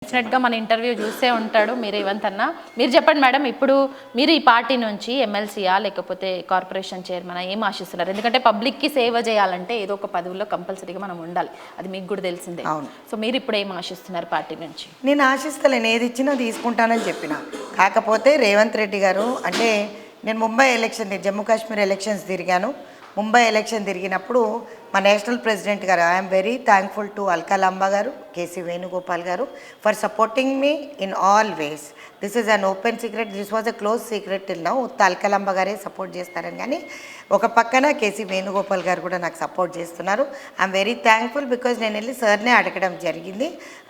డెఫినెట్గా మన ఇంటర్వ్యూ చూసే ఉంటాడు మీరు రేవంత్ అన్న. మీరు చెప్పండి మేడం, ఇప్పుడు మీరు ఈ పార్టీ నుంచి ఎమ్మెల్సీయా లేకపోతే కార్పొరేషన్ చైర్మన్ ఏం ఆశిస్తున్నారు? ఎందుకంటే పబ్లిక్కి సేవ చేయాలంటే ఏదో ఒక పదవుల్లో కంపల్సరీగా మనం ఉండాలి, అది మీకు కూడా తెలిసిందే. అవును. సో మీరు ఇప్పుడు ఏం ఆశిస్తున్నారు పార్టీ నుంచి? నేను ఆశిస్తలేను, ఏది ఇచ్చినా తీసుకుంటానని చెప్పిన. కాకపోతే రేవంత్ రెడ్డి గారు అంటే నేను ముంబై ఎలక్షన్ జమ్మూ కాశ్మీర్ ఎలక్షన్స్ తిరిగాను. ముంబై ఎలక్షన్ తిరిగినప్పుడు మా నేషనల్ ప్రెసిడెంట్ గారు I'm very thankful to Alka Lamba గారు, కేసీ వేణుగోపాల్ గారు for supporting me in all ways. This is an open secret, this was a close secret till now. Alka Lamba గారే సపోర్ట్ చేస్తారని, కానీ ఒక పక్కన కేసీ వేణుగోపాల్ గారు కూడా నాకు సపోర్ట్ చేస్తున్నారు. ఐఎమ్ వెరీ థ్యాంక్ఫుల్ బికాజ్ నేను వెళ్ళి సార్నే అడగడం జరిగింది.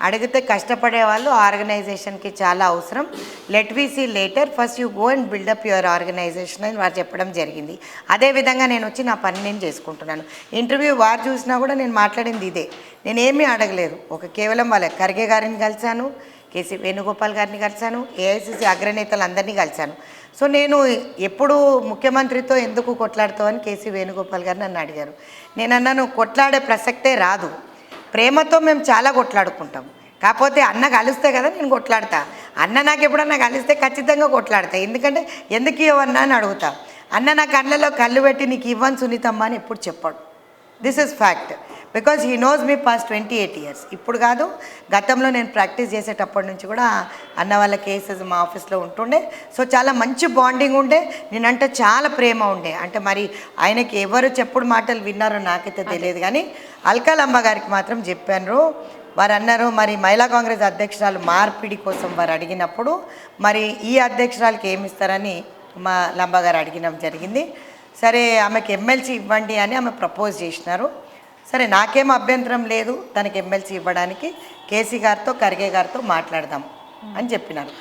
అడిగితే కష్టపడే వాళ్ళు ఆర్గనైజేషన్కి చాలా అవసరం, let we see later, first you go and build up your organisation అని వారు చెప్పడం జరిగింది. అదేవిధంగా నేను వచ్చి నా పని నేను చేసుకుంటున్నాను. ఇంటర్వ్యూ వారు చూసినా కూడా నేను మాట్లాడింది ఇదే, నేనేమీ అడగలేదు. కేవలం వాళ్ళ ఖర్గే గారిని కలిశాను, కేసీ వేణుగోపాల్ గారిని కలిశాను, ఏఐసిసి అగ్రనేతలు అందరినీ కలిశాను. సో నేను ఎప్పుడు ముఖ్యమంత్రితో ఎందుకు కొట్లాడుతావు అని కేసీ వేణుగోపాల్ గారు నన్ను అడిగారు. నేను అన్నాను, కొట్లాడే ప్రసక్తే రాదు, ప్రేమతో మేము చాలా కొట్లాడుకుంటాం, కాకపోతే అన్న కలిస్తే కదా నేను కొట్లాడతా. అన్న నాకు ఎప్పుడన్నా కలిస్తే ఖచ్చితంగా కొట్లాడతా, ఎందుకంటే ఎందుకు ఇవ్వన్నా అని అడుగుతా. అన్న నా కళ్ళలో కళ్ళు పెట్టి నీకు ఇవ్వను సునీతమ్మ అని ఎప్పుడు చెప్పాడు. This is fact because he knows me past 28 years. ఇప్పుడు కాదు, గతంలో నేను ప్రాక్టీస్ చేసేటప్పటి నుంచి కూడా అన్న వాళ్ళ కేసెస్ మా ఆఫీస్లో ఉంటుండే. సో చాలా మంచి బాండింగ్ ఉండే, నేనంటే చాలా ప్రేమ ఉండే. అంటే మరి ఆయనకి ఎవరు చెప్పుడు మాటలు విన్నారో నాకైతే తెలియదు, కానీ అల్కా లాంబా గారికి మాత్రం చెప్పాను. వారు అన్నారు, మరి మహిళా కాంగ్రెస్ అధ్యక్షురాలు మార్పిడి కోసం వారు అడిగినప్పుడు మరి ఈ అధ్యక్షురాలకి ఏమి ఇస్తారని మా లంబా గారు అడిగినం జరిగింది. సరే ఆమెకి ఎమ్మెల్సీ ఇవ్వండి అని ఆమె ప్రపోజ్ చేసినారు. సరే నాకేం అభ్యంతరం లేదు తనకి ఎమ్మెల్సీ ఇవ్వడానికి, కేసీ గారితో ఖర్గే గారితో మాట్లాడదాం అని చెప్పినారు.